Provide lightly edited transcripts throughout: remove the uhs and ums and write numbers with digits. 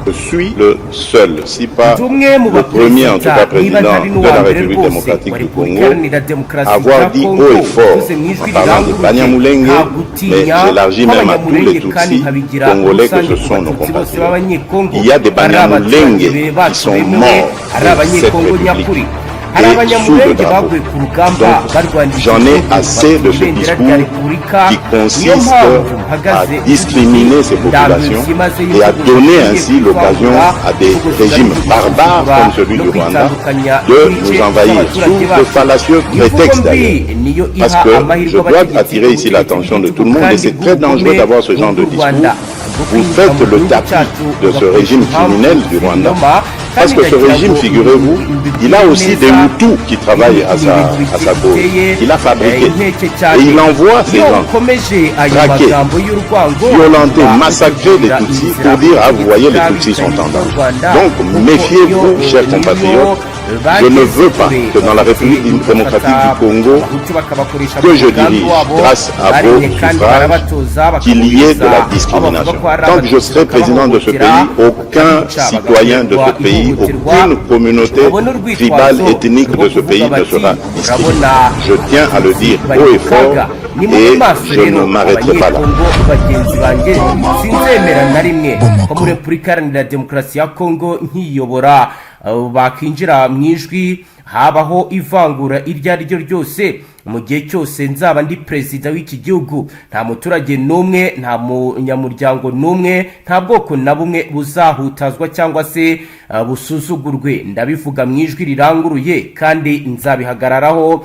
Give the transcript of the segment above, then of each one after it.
Je suis le seul, si pas le premier en tout cas président de la République démocratique du Congo, à avoir dit haut et fort, en parlant de Kanya, mais j'élargis même à tous les Tutsis congolais que ce sont nos compatriotes. Il y a des Banyamulenge qui sont morts pour cette République. Et sous le drapeau. Donc, j'en ai assez de ce discours qui consiste à discriminer ces populations et à donner ainsi l'occasion à des régimes barbares comme celui du Rwanda de nous envahir sous de fallacieux prétextes d'ailleurs. Parce que je dois attirer ici l'attention de tout le monde et c'est très dangereux d'avoir ce genre de discours. Vous faites le tapis de ce régime criminel du Rwanda. Parce que ce régime, figurez-vous, il a aussi des Hutus qui travaillent à sa cause. Il a fabriqué. Et il envoie ces gens traquer, violenter, massacrer les Tutsis pour dire, ah, vous voyez, les Tutsis sont en danger. Donc, méfiez-vous, chers compatriotes. Je ne veux pas que dans la République démocratique du Congo, que je dirige grâce à vos suffrages, qu'il y ait de la discrimination. Tant que je serai président de ce pays, aucun citoyen de ce pays, aucune communauté tribale, ethnique de ce pays ne sera discriminé. Je tiens à le dire haut et fort et je ne m'arrêterai pas là. Bakinjira mu ijwi habaho ivangura iryo ari ryo ryose mu gihe cyose nzaba ndi perezida w'iki gihugu nta muturage n'umwe nta munyamuryango n'umwe nta bwoko na bumwe buzahutazwa cyangwa se busuzugurwe ndabivuga mu ijwi riranguruye kandi nzabihagararaho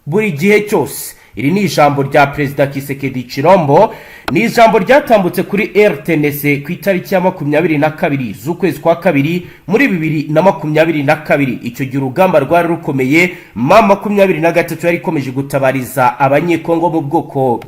buri gihe cyose. Iri ni ijambo rya Perezida Thisekedi Chilombo, ni ijambo ryatambutse kuri RTNC ku itariki ya 22 z'ukwezi kwa kabiri muri 2022. Icyo gihe urugamba rwari rukomeye, mama 23 yari ikomeje gutabariza abanyekongo mu bwoko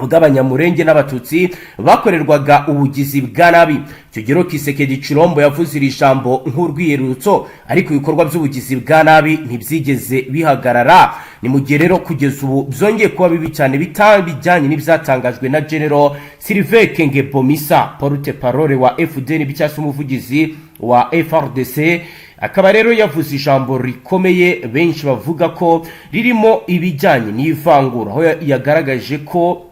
bw'abanyamurenge n'abatutsi bakorerwaga ubugizi bwa nabi. Icyo gihe Thisekedi Chilombo yavuze iri jambo nk'urwiyerurutso, ariko ibikorwa by'ubugizi bwa nabi ntibyigeze bihagarara. Ni mu gihe rero kugeza ubu byongeye kuba bibi cyane bijyanye n'ibyatangajwe na General Sylvain Kenge Bomisa, porte-parole wa FDN bicyase umuvugizi wa Fardc. Akaba rero yavuze ijambo rikomeye benshi bavuga ko ririmo ibijyanye n'ivangura, aho yagaragaje ko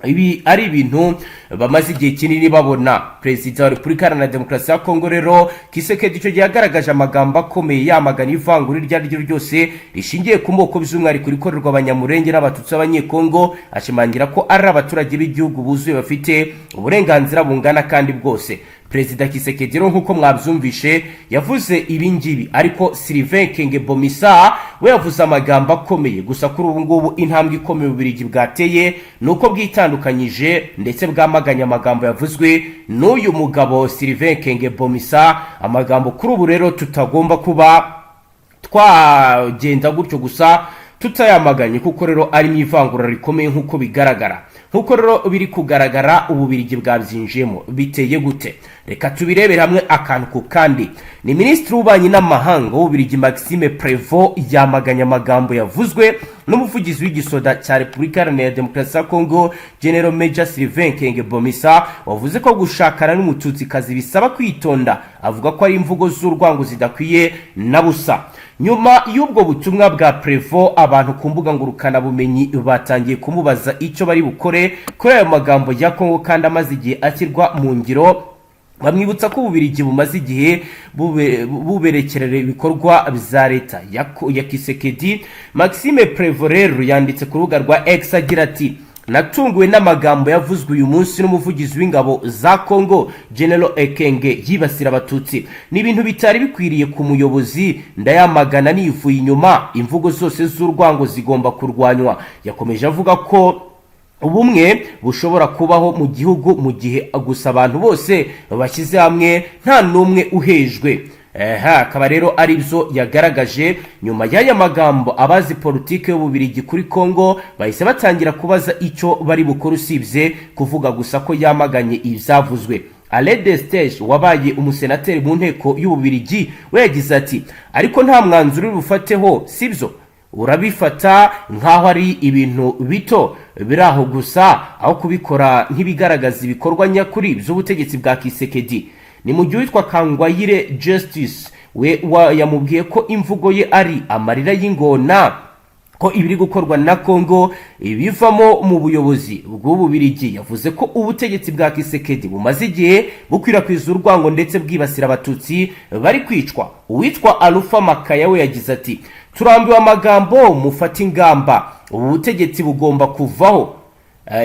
ibi ari ibintu bamaze igihe kinini babona. Perezida wa Repubulika Iharanira Demokarasi ya Kongo rero Thisekedi icyo gihe yagaragaje amagambo akomeye yamagana ivangura iryo ari ryo ryose rishingiye ku moko by'umwihariko rikorerwa abanyamurenge n'abatutsi b'abanyekongo, ashimangira ko ari abaturage b'igihugu buzuye bafite uburenganzira bungana kandi bwose. Perezida Thisekedi rero nk'uko mwabyumvishe yavuze ibingibi, ariko Sylvain Kenge Bomisa we yavuze amagambo akomeye. Gusa kuri ubu ngubu intambwe ikomeye Ububiligi bwateye nuko bwitandukanyije ndetse bwamaganya amagambo yavuzwe n'uyu mugabo Sylvain Kenge Bomisa, amagambo kuri ubu rero tutagomba kuba twagenda gutyo gusa tutayamaganye, kuko rero ari mu ivangura rikomeye nk'uko bigaragara. Nk'uko rero biri kugaragara Ububiligi bwabyinjiyemo biteye gute? Reka tubirebere hamwe akantu ku kandi. Ni Minisitiri w'Ububanyi n'Amahanga w'Ububiligi Maxime Prévost yamaganya amagambo yavuzwe n'umuvugizi w'igisoda cya Repubulika Iharanira Demokarasi ya Kongo General Major Sylvain Kenge Bomisa, wavuze ko gushakana n'umututsikazi bisaba kwitonda. Avuga ko ari imvugo z'urwango zidakwiye na busa. Nyuma y'ubwo butumwa bwa Prévost, abantu ku mbuga ngurukana bumenyi batangiye kumubaza icyo bari bukore kuri ayo magambo ya Kongo kandi amaze igihe akirwa mu ngiro. Bamwibutsa ko Ububiligi bumaze igihe buberekerera ibikorwa bya leta ya Thisekedi. Maxime Prévost rero yanditse ku rubuga rwa X agira ati, natunguwe n'amagambo yavuzwe uyu munsi n'umuvugizi w'ingabo za Kongo General Ekenge yibasira abatutsi. Ni ibintu bitari bikwiriye ku muyobozi, ndayamagana nivuye inyuma. Imvugo zose z'urwango zigomba kurwanywa. Yakomeje avuga ko ubumwe bushobora kubaho mu gihugu mu gihe gusa abantu bose bashyize hamwe nta n'umwe uhejwe. Akaba rero ari byo yagaragaje. Nyuma y'aya magambo abazi politike y'Ububiligi kuri Kongo bahise batangira kubaza icyo bari bukora usibye kuvuga gusa ko yamaganye ibyavuzwe. Alain Destage wabaye umusenateri mu nteko y'Ububiligi we yagize ati, ariko nta mwanzuro bufateho sibyo, urabifata nkaho ari ibintu bito biraho gusa aho kubikora ntibigaragaza ibikorwa nyakuri by'ubutegetsi bwa Thisekedi. ni mu gihe witwa Kangwayire Justice we yamubwiye ko imvugo ye ari amarira y'ingona, ko ibiri gukorwa na Kongo ibivamo mu buyobozi bw'Ububirigi. Yavuze ko ubutegetsi bwa Thisekedi bumaze igihe bukwirakwiza urwango ndetse bwibasira abatutsi bari kwicwa. Uwitwa Alpha Makaya we yagize ati turambiwe amagambo, mufata ingamba, ubu butegetsi bugomba kuvaho.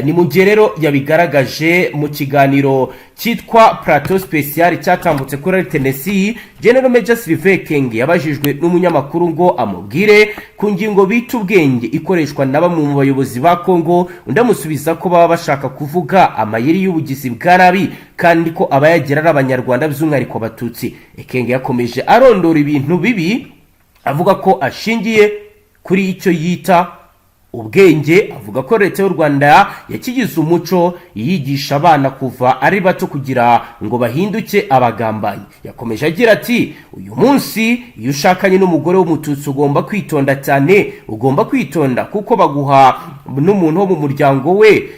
Ni mu gihe rero yabigaragaje mu kiganiro cyitwa Plateau Special cyatambutse kuri Tennessee. General Major Sylvain Kenge yabajijwe n'umunyamakuru ngo amubwire ku ngingo bita ubwenge ikoreshwa na bamwe mu bayobozi ba Kongo, ndamusubiza ko baba bashaka kuvuga amayeri y'ubugizi bwa nabi kandi ko abayagira ari abanyarwanda by'umwihariko abatutsi. Kenge yakomeje arondora ibintu bibi avuga ko ashingiye kuri icyo yita ubwenge. Avuga ko leta y'u Rwanda yakigize umuco yigisha abana kuva ari bato kugira ngo bahinduke abagambanyi. Yakomeje agira ati uyu munsi iyo ushakanye n'umugore w'umututsi ugomba kwitonda cyane, ugomba kwitonda kuko baguha n'umuntu wo mu muryango we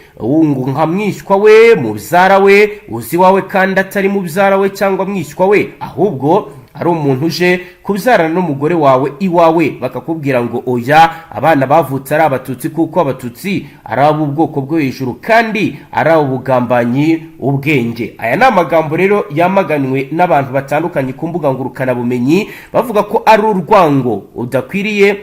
nka mwishywa we, mubyara we, uzi wawe kandi atari mubyara we cyangwa mwishywa we, ahubwo ari umuntu uje kubyarana n'umugore wawe iwawe, bakakubwira ngo oya abana bavutse ari abatutsi kuko abatutsi ari ab'ubwoko bwo hejuru kandi ari ubugambanyi ubwenge. Aya ni amagambo rero yamaganwe n'abantu batandukanye ku mbuga ngurukanabumenyi bavuga ko ari urwango udakwiriye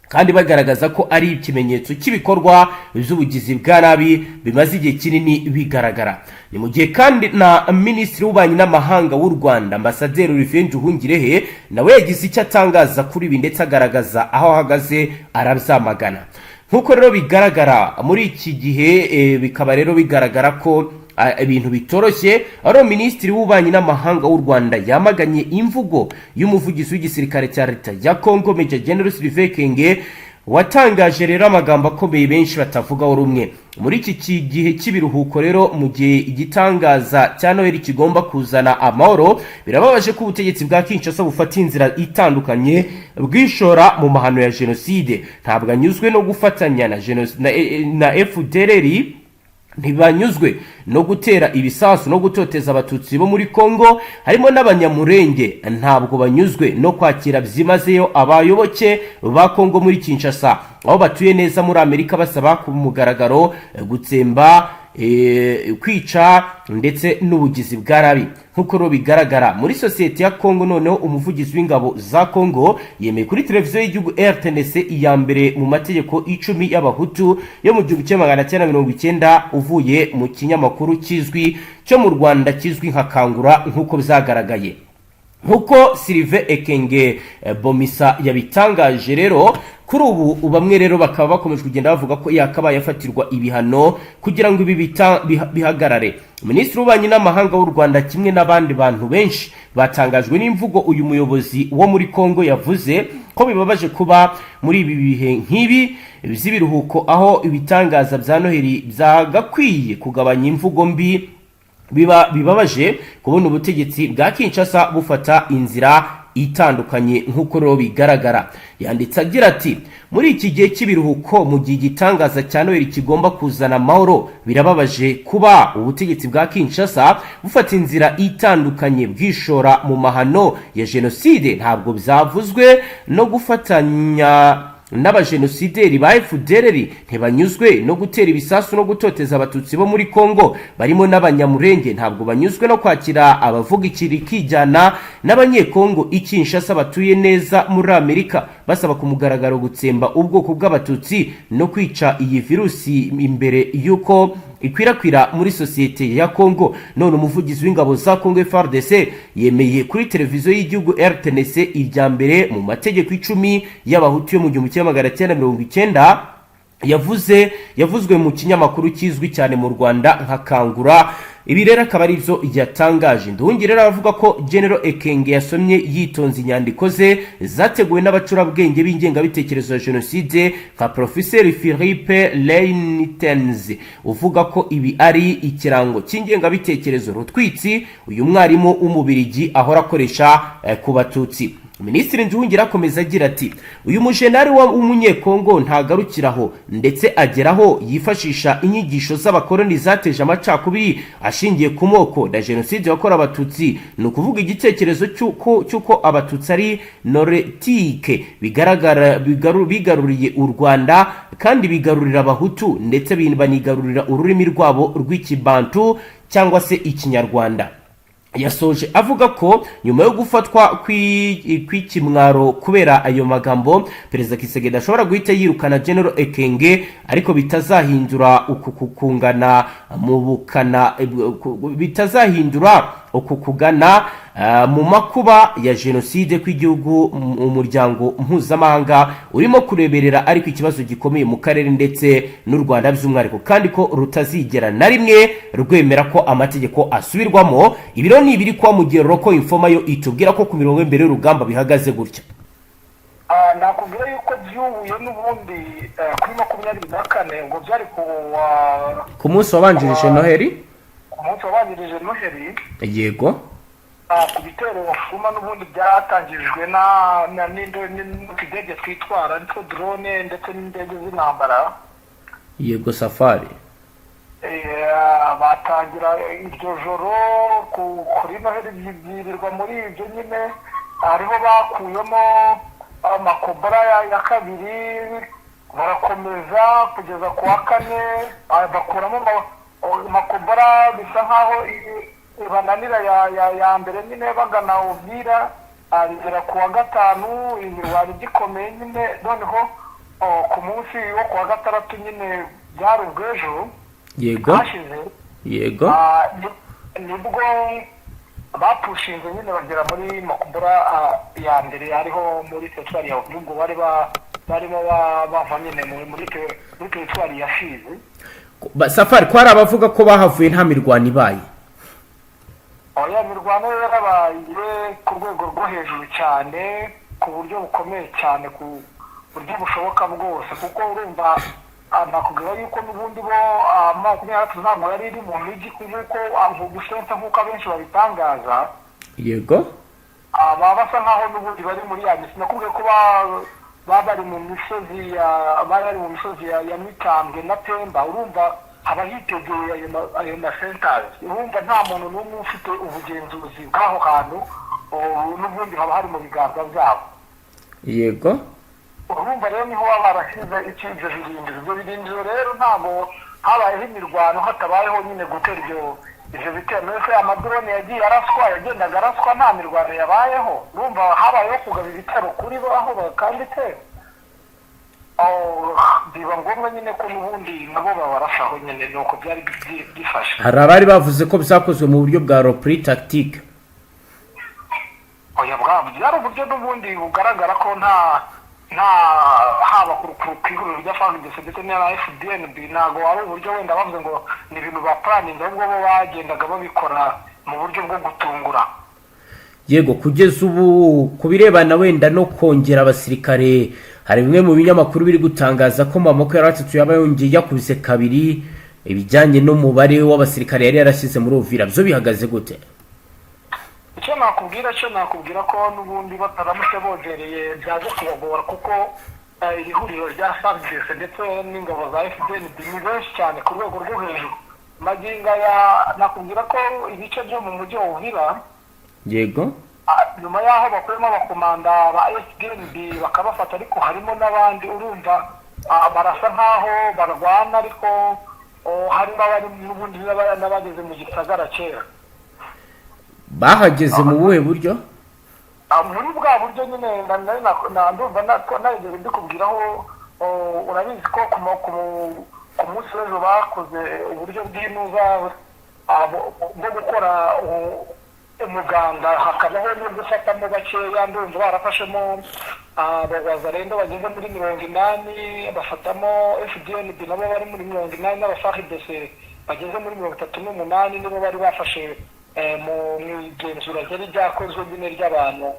kandi bagaragaza ko ari ikimenyetso cy'ibikorwa by'ubugizi bwa nabi bimaze igihe kinini bigaragara. Ni mu gihe kandi na Minisitiri w'Ububanyi n'Amahanga w'u Rwanda Ambasaderi Olivier Nduhungirehe nawe yagize icyo atangaza kuri ibi ndetse agaragaza aho ahagaze arabyamagana. Nk'uko rero bigaragara muri iki gihe bikaba rero bigaragara ko ibintu bitoroshye, ari Minisitiri w'Ububanyi n'Amahanga w'u Rwanda yamaganye imvugo y'umuvugizi w'igisirikare cya leta ya Kongo Major General Sylvain Kenge watangaje rero amagambo akomeye benshi batavugaho rumwe. Muri iki gihe cy'ibiruhuko rero mu gihe igitangaza cya Noheli kigomba kuzana amahoro, birababaje ko ubutegetsi bwa Kinshasa bufata inzira itandukanye bwishora mu mahano ya jenoside. Ntabwo anyuzwe no gufatanya na FDLR, ntibanyuzwe no gutera ibisasu no gutoteza abatutsi bo muri Kongo, harimo n'abanyamurenge. Ntabwo banyuzwe no kwakira byimazeyo abayoboke ba Kongo muri Kinshasa aho batuye neza muri Amerika basaba ku mugaragaro gutsemba, kwica ndetse n'ubugizi bwa nabi. Nk'uko rero bigaragara muri sosiyete ya Kongo, noneho umuvugizi w'ingabo za Kongo yemeye kuri televiziyo y'igihugu RTNC iya mbere mu mategeko 10 y'abahutu yo mu 1990 uvuye mu kinyamakuru kizwi cyo mu Rwanda kizwi nka Kangura. Nk'uko byagaragaye, nk'uko Sylvain Ekenge Bomisa yabitangaje rero, kuri ubu bamwe rero bakaba bakomeje kugenda bavuga ko yakabaye yafatirwa ibihano kugira ngo ibi bihagarare. Minisitiri w'Ububanyi n'Amahanga w'u Rwanda kimwe n'abandi bantu benshi batangajwe n'imvugo uyu muyobozi wo muri Kongo yavuze ko bibabaje kuba muri ibi bihe nk'ibi by'ibiruhuko aho ibitangaza bya Noheli byagakwiye kugabanya imvugo mbi. Bibabaje kubona ubutegetsi bwa Kinshasa bufata inzira itandukanye nk'uko rero bigaragara. Yanditse agira ati muri iki gihe cy'ibiruhuko mu gihe igitangaza cya Noheli kigomba kuzana amahoro, birababaje kuba ubutegetsi bwa Kinshasa bufata inzira itandukanye bwishora mu mahano ya jenoside. Ntabwo byavuzwe no gufatanya n'abajenosideri ba FDLR, ntibanyuzwe no gutera ibisasu no gutoteza abatutsi bo muri Kongo barimo n'abanyamurenge. Ntabwo banyuzwe no kwakira abavuga ikijyana n'abanyekongo Kinshasa batuye neza muri Amerika basaba ku mugaragaro gutsemba ubwoko bw'abatutsi no kwica iyi virusi imbere y'uko ikwirakwira muri sosiyete ya Kongo. None umuvugizi w'ingabo za Kongo Fardc yemeye kuri televiziyo y'igihugu RTNC irya mbere mu mategeko 10 y'abahutu yo mu 1990 yavuzwe mu kinyamakuru kizwi cyane mu Rwanda nka Kangura. Ibi rero akaba ari byo yatangaje. Nduhungi rero avuga ko General Ekenge yasomye yitonze inyandiko ze zateguwe n'abacurabwenge b'ingengabitekerezo ya jenoside nka Professeur Philippe Leinitenze, uvuga ko ibi ari ikirango cy'ingengabitekerezo rutwitsi uyu mwarimu w'umubirigi ahora akoresha ku batutsi. Minisitiri Nduhungira akomeza agira ati uyu mujenari w'umunyekongo ntagarukiraho ndetse ageraho yifashisha inyigisho z'abakoloni zateje amacakubiri ashingiye ku moko na jenoside yakorewe abatutsi ni ukuvuga igitekerezo cy'uko abatutsi ari noretike bigaruriye u Rwanda kandi bigarurira abahutu ndetse banigarurira ururimi rwabo rw'ikibantu cyangwa se ikinyarwanda. Yasoje avuga ko nyuma yo gufatwa kw'ikimwaro kubera ayo magambo Perezida Thisekedi ashobora guhita yirukana General Ekenge ariko bitazahindura ukukungana mu bukana bitazahindura ukukugana mu makuba ya jenoside kw'igihugu umuryango mpuzamahanga urimo kureberera ariko ikibazo gikomeye mu karere ndetse n'u Rwanda by'umwihariko kandi ko rutazigera na rimwe rwemera ko amategeko asubirwamo. Ibiro ni ibiri kwa mugero ko informa yo itubwira ko ku mirongo imbere y'urugamba bihagaze gutya. Nakubwira yuko byubuye n'ubundi kuri 24 ngo byari ku munsi wabanjirije Noheli yego ku bitero bafuma n'ubundi byatangijwe n'utudege twitwara nitwo drone ndetse n'indege z'intambara yego safari batangira iryo joro kuri Noheli byirirwa muri ibyo nyine hariho bakuyemo amakobora ya kabiri barakomeza kugeza ku wa kane bakuramo amakobora bisa nkaho bananira ya mbere nyine bagana Uvira agera ku wa gatanu imirwano igikomeye nyine noneho ku munsi wo ku wa gatandatu nyine byari ubw'ejo yego nibwo bapushinze nyine bagera muri makobora ya mbere ariho muri teritwari ya Burundi barimo bava nyine muri teritwari ya Fizi. Safari kwari abavuga ko bahavuye nta mirwano ibaye. Oya mirwano yarabaye ku rwego rwo hejuru cyane ku buryo bukomeye cyane ku buryo bushoboka bwose kuko urumva nakubwira yuko n'ubundi bo makumyabiri ntabwo yari iri mu migi nk'uko gusensa nk'uko abenshi babitangaza yego baba basa nkaho n'ubundi bari muri ya misi nakubwiye ko bari mu misozi ya Mitambwe na Temba urumva haba hitegeye ayo masentazi urumva nta muntu n'umwe ufite ubugenzuzi bw'aho hantu n'ubundi haba hari mu biganza byabo yego urumva rero niho baba barashyize ibyo birindiro rero ntabwo habayeho imirwano hatabayeho nyine gutera ibyo bitero mbese amadrone yagiye yagendaga araswa nta mirwano yabayeho urumva habayeho kugaba ibitero kuri bo aho bakanditse biba ngombwa nyine ko n'ubundi nabo babarashaho nyine nuko byari bifashe. Hari abari bavuze ko byakozwe mu buryo bwa repri tactique. Oya byari uburyo n'ubundi bugaragara ko nta haba ku ihuriro rya Fardc ndetse na FDN ntabwo ari uburyo wenda bavuze ngo ni ibintu ba planning ahubwo bo bagendaga babikora mu buryo bwo gutungura. Yego kugeza ubu kubirebana wenda no kongera abasirikare hari bimwe mu binyamakuru biri gutangaza ko mamoko yaratatu yaba yongeye yakubise kabiri ibijyanye n'umubare w'abasirikare yari yarashyize muri Uvira byo bihagaze gute? Icyo nakubwira ko n'ubundi bataramutse bogereye byaje kubagora kuko iri huriro rya Fardc ndetse n'ingabo za FDN ni benshi cyane ku rwego rwo hejuru maginga nakubwira ko ibice byo mu mujyi wa Uvira yego nyuma yaho bakuyemo abakomanda ba FDN bakabafata ariko harimo n'abandi urumva barasa nkaho barwana ariko harimo abari n'ubundi n'abageze mu gisagara kera bahageze mu buhe buryo? Muri bwa buryo nyine ndumva narigeze mbikubwiraho urabizi ko ku munsi w'ejo bakoze uburyo bw'inuza bwo gukora umuganda hakabaho no gufatamo bakeya ndumva barafashemo abazarendo bageze muri 80 bafatamo FDN nabo bari muri 80 n'abafardc bageze muri 38 nibo bari bafashe mu igenzura ryari ryakozwe nyine ry'abantu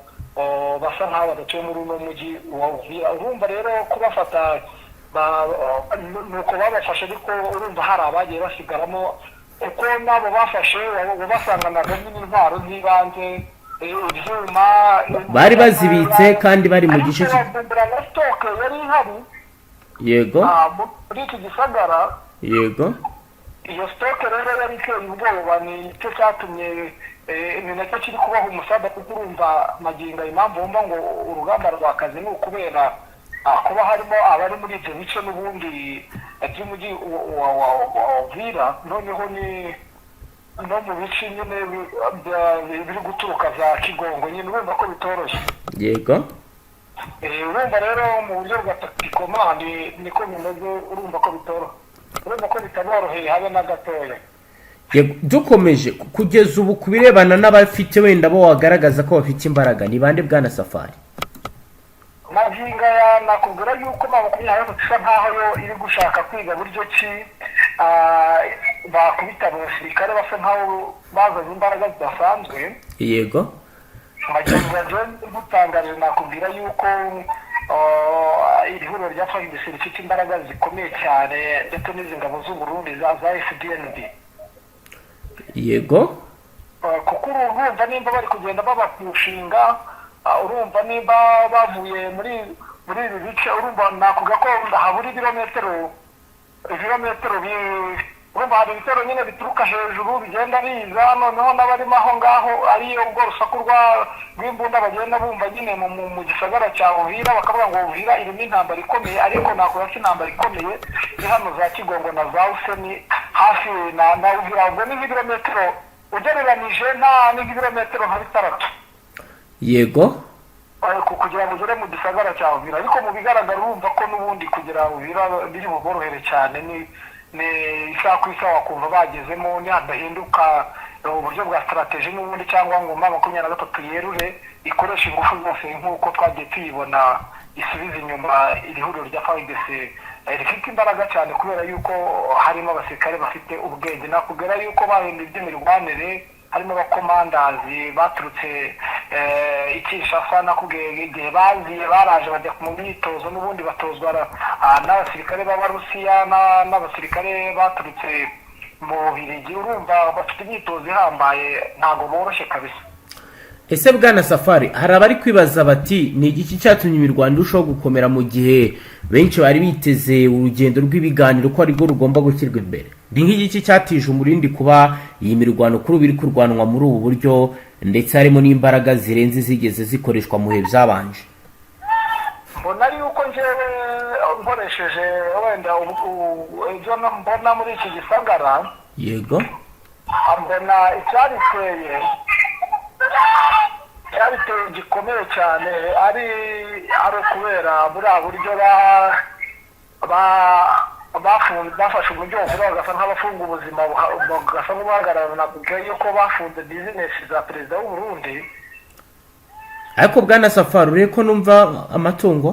basa nkaho badatuye muri uno mujyi wa Uvira urumva rero kubafata nuko babafashe ariko urumva hari abagiye basigaramo uko nabo bafashe basanganaga n'intwaro z'ibanze ibyuma bari bazibitse kandi bari mu gice bavumbura na stock yari ihari yego muri iki gisagara yego iyo stock rero yari iteye ubwoba ni cyo cyatumye ni nacyo kiri kubaha umusada kuko urumva magingo impamvu wumva ngo urugamba rwakaze ni ukubera kuba harimo abari muri ibyo bice n'ubundi by'umujyi wa Uvira noneho ni no mu bice nyine biri guturuka za Kigongo nyine urumva ko bitoroshye yego urumva rero mu buryo bwa tactikomande niko bimeze urumva ko bitoroha urumva ko bitaboroheye habe na gatoya dukomeje kugeza ubu kubirebana n'abafite wenda bo wagaragaza ko bafite imbaraga ni bande bwana Safari maginga ya nakubwira yuko makumyabiri isa nkaho yo iri gushaka kwiga buryo ki bakubita abasirikare basa nkaho bazanye imbaraga zidasanzwe yego maginga je gutangaje nakubwira yuko iri huriro rya Fardc rifite imbaraga zikomeye cyane ndetse n'izi ngabo z'u Burundi za FDNB yego kuko urumva nimba bari kugenda babapushinga urumva nimba bavuye muri ibi bice urumva nakuga ko habura ibirometero urumva hari ibitero nyine bituruka hejuru bigenda biza noneho n'abarimo aho ngaho ariyo ubwo rusaku rw'imbunda bagenda bumva nyine mu gisagara cya Uvira bakavuga ngo Uvira irimo intambara ikomeye ariko nakuga ko intambara ikomeye ni hano za Kigongo na za Useni hafi na Uvira ubwo ni ibirometero ugereranije n'ibirometero nka 6 yego kugira ngo ugere mu gisagara cya Uvira ariko mu bigaragara urumva ko n'ubundi kugira Uvira biri buborohere cyane ni isaha ku isaha kumva bagezemo ntihadahinduka uburyo bwa strategy n'ubundi cyangwa ngo 23 yerure ikoresha ingufu zose nk'uko twagiye tuyibona isubiza inyuma iri huriro rya Fardc rifite imbaraga cyane kubera yuko harimo abasirikare bafite ubwenge nakubwira yuko bahinda iby'imirwanire harimo abakomandazi baturutse ikishasa nakubwiye igihe baraje bajya mu myitozo n'ubundi batozwa n'abasirikare b'Abarusiya n'abasirikare baturutse mu Bubiligi urumva bafite imyitozo ihambaye ntago boroshye kabisa. Ese bwana Safari hari abari kwibaza bati ni igiki cyatumye imirwano irushaho gukomera mu gihe benshi bari biteze urugendo rw'ibiganiro ko ariko rugomba gushyirwa imbere ni nk'igiki cyatije umurindi kuba iyi mirwano kuri biri kurwanwa muri ubu buryo ndetse harimo n'imbaraga zirenze zigeze zikoreshwa mu bihe byabanje? Mbona yuko njyewe nkoresheje wenda ibyo mbona muri iki gisagara yego mbona icyariteye gikomeye cyane ari kubera buriya buryo bafashe uburyo bagasa nk'abafunga ubuzima bagasa nk'ubahagararana yuko bafunze bizinesi za perezida w'u Burundi. Ariko bwana Safari ureko ko numva amatungo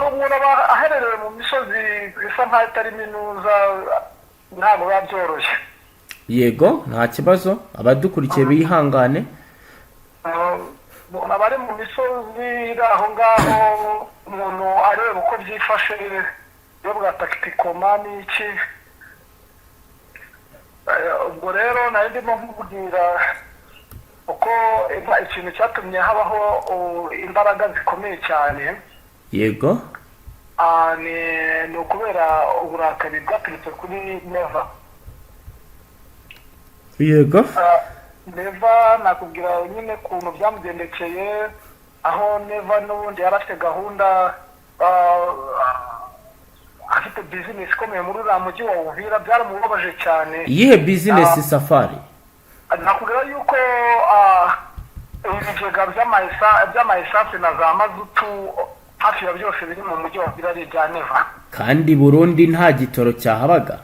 umuntu aherereye mu misozi bisa nk'aho itari minuza ntabwo biba byoroshye. Yego nta kibazo abadukurikiye bihangane abari mu misozi aho ngaho umuntu areba uko byifashe yo bwa tactikomani iki ubwo rero nari ndimo nkubwira uko ikintu cyatumye habaho imbaraga zikomeye cyane. Yego ni ukubera uburakari bwaturutse kuri Neva. Yego Neva nakubwira nyine kuntu byamugendekeye aho Neva n'ubundi yarafite gahunda afite business ikomeye muri uriya mujyi wa Uvira byaramubabaje cyane. Iyihe business Safari? Nakubwira yuko ibigega by'amaesanse na za mazutu hafi ya byose biri mu mujyi wa Uvira ari ibya Neva. Kandi Burundi nta gitoro cyahabaga?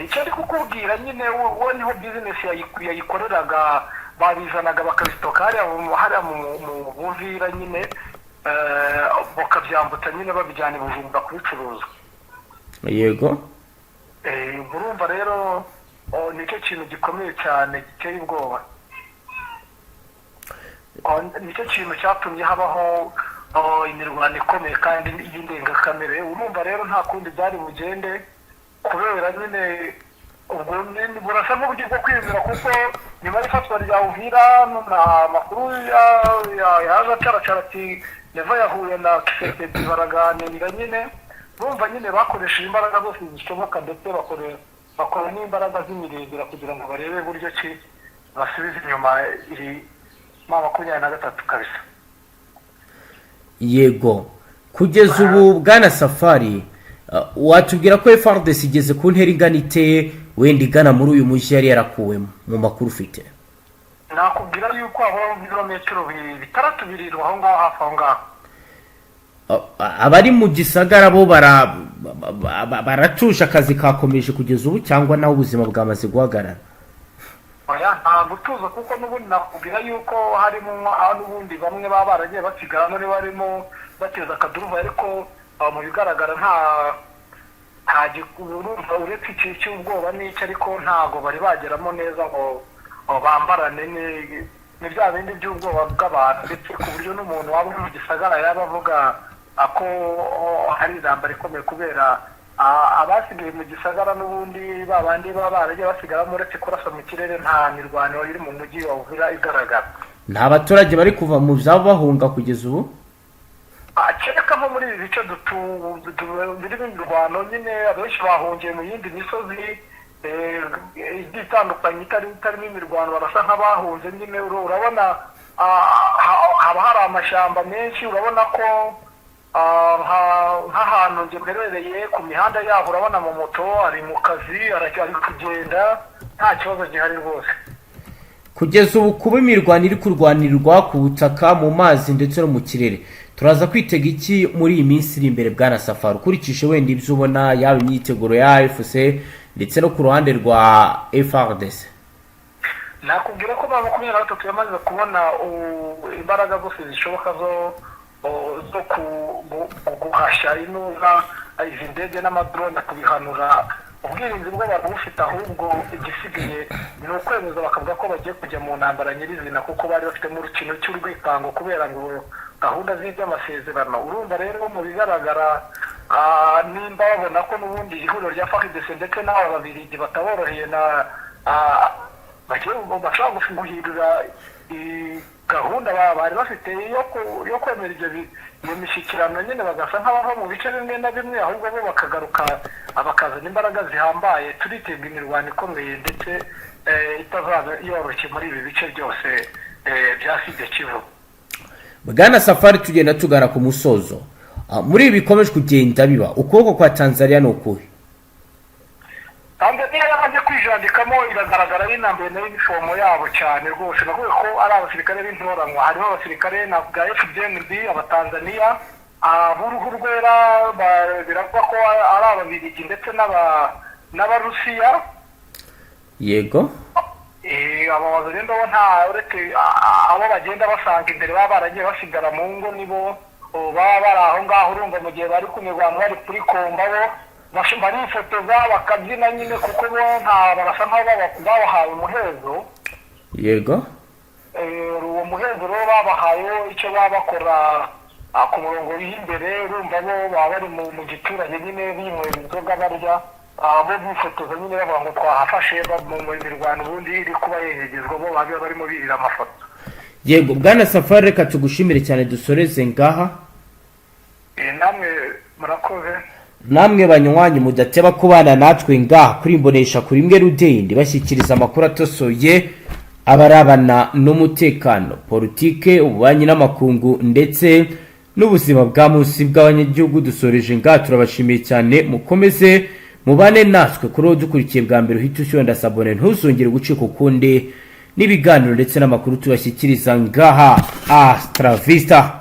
Icyo ari kukubwira nyine wowe niho business yayikoreraga babizanaga bakabisitoka hariya mu Uvira nyine bakabyambutsa nyine babijyana i Bujumbura kubicuruza. Yego urumva rero nicyo kintu gikomeye cyane giteye ubwoba. Nicyo kintu cyatumye habaho imirwano ikomeye kandi y'indengakamere. Urumva rero nta kundi byari bugende kubera nyine ubwo burasa n'uburyo bwo kwiyumvira kuko nyuma y'ifatwa rya Uvira n'amakuru yaje acaracara ati neva yahuye na Thisekedi baraganira nyine bumva nyine bakoresheje imbaraga zose zishoboka ndetse bakora n'imbaraga z'imirindira kugira ngo barebe buryo ki basubiza inyuma iri 23 kabisa. Yego kugeza ubu bwana Safari watubwira ko Fardc igeze ku ntera igana iteye wenda igana muri uyu mujyi yari yarakuwemo mu makuru ufite? Nakubwira yuko aho ibirometero bitarabirirwa aho ngaho hafi aho ngaho. Abari mu gisagara bo baratuje akazi kakomeje kugeza ubu cyangwa naho ubuzima bwamaze guhagarara? Oya nta gutuza kuko n'ubundi nakubwira yuko harimo n'ubundi bamwe baba baragiye basigara muri barimo bateza akaduruva ariko mu bigaragara nta gikurumva uretse iki cy'ubwoba n'icyo ariko ntago bari bageramo neza ngo bambarane ni bya bindi by'ubwoba bw'abantu ndetse ku buryo n'umuntu waba uri mu gisagara yaba avuga ko hari intambara ikomeye kubera abasigaye mu gisagara n'ubundi babandi baba baragiye basigaramo uretse kurasa mu kirere nta mirwano iri mu mujyi wa Uvira igaragara. Nta baturage bari kuva mu byabo bahunga kugeza ubu? Kereka nko muri ibi bice birimo imirwano nyine abenshi bahungiye mu yindi misozi itandukanye itarimo imirwano barasa nk'abahunze nyine urabona haba hari amashyamba menshi urabona ko nk'ahantu njye mberereye ku mihanda yabo urabona mu moto ari mu kazi ari kugenda nta kibazo gihari rwose. Kugeza ubu kuba imirwano iri kurwanirwa ku butaka mu mazi ndetse no mu kirere turaza kwitega iki muri iyi minsi iri imbere bwana Safari ukurikije wenda ibyo ubona yaba imyiteguro ya AFC ndetse no ku ruhande rwa Fardc? Nakubwira ko ba 23 yamaze kubona imbaraga zose zishoboka zo guhashya inuza izi ndege n'amadrone kubihanura ubwirinzi bw'abantu bufite ahubwo igisigaye ni ukwemeza bakavuga ko bagiye kujya mu ntambara nyirizina kuko bari bafite mu rukino cy'urwikango kubera ngo gahunda z'iby'amasezerano urumva rero mu bigaragara nimba babona ko n'ubundi ihuriro rya Fardc ndetse n'aba babirigi bataboroheye bashobora guhindura gahunda bari bafite yo kwemera iyo mishyikirano nyine bagasa nk'abava mu bice bimwe na bimwe ahubwo bo bakagaruka bakazana imbaraga zihambaye turitega imirwano ikomeye ndetse itazaba yoroshye muri ibi bice byose bya Kivu. Bwana Safari tugenda tugana ku musozo muri ibi bikomeje kugenda biba ukuboko kwa Tanzania ni ukuhe? Tanzania yamaze kwijandikamo iragaragara ari nambaye na uniform yabo cyane rwose navuga ko ari abasirikare b'intoranywa harimo abasirikare na bwa FDNB abatanzania buruhu rwera biravugwa ko ari ababirigi ndetse n'abarusiya. Yego abo bagenda bo nta uretse abo bagenda basanga imbere baba baragiye basigara mu ngo nibo baba bari aho ngaho urumva mu gihe bari kumirwano bari kuri komba bo barifotoza bakabyina nyine kuko bo nta barasa nk'aho babahaye umuhezo. Yego uwo muhezo rero babahaye icyo baba bakora ku murongo w'imbere urumva bo baba bari mu giturage nyine binywera inzoga barya bo bifotoza nyine bavuga ngo twahafashe mu mirwano ubundi iri kuba yegezwa bo baba barimo birira amafoto. Yego bwana Safari reka tugushimire cyane dusoreze ngaha. Namwe murakoze. Namwe banywanyi mudateba kubana natwe ngaha kuri imbonesha kuri imwe rudende bashyikiriza amakuru atosoye abarabana n'umutekano politike ububanyi n'amakungu ndetse n'ubuzima bwa munsi bw'abanyagihugu dusoreje ngaha turabashimiye cyane mukomeze mubane natwe kuri dukurikiye bwa mbere uhita ushyonda sabone ntuzongere gucika ukundi n'ibiganiro ndetse n'amakuru tubashyikiriza ngaha Astra Vista.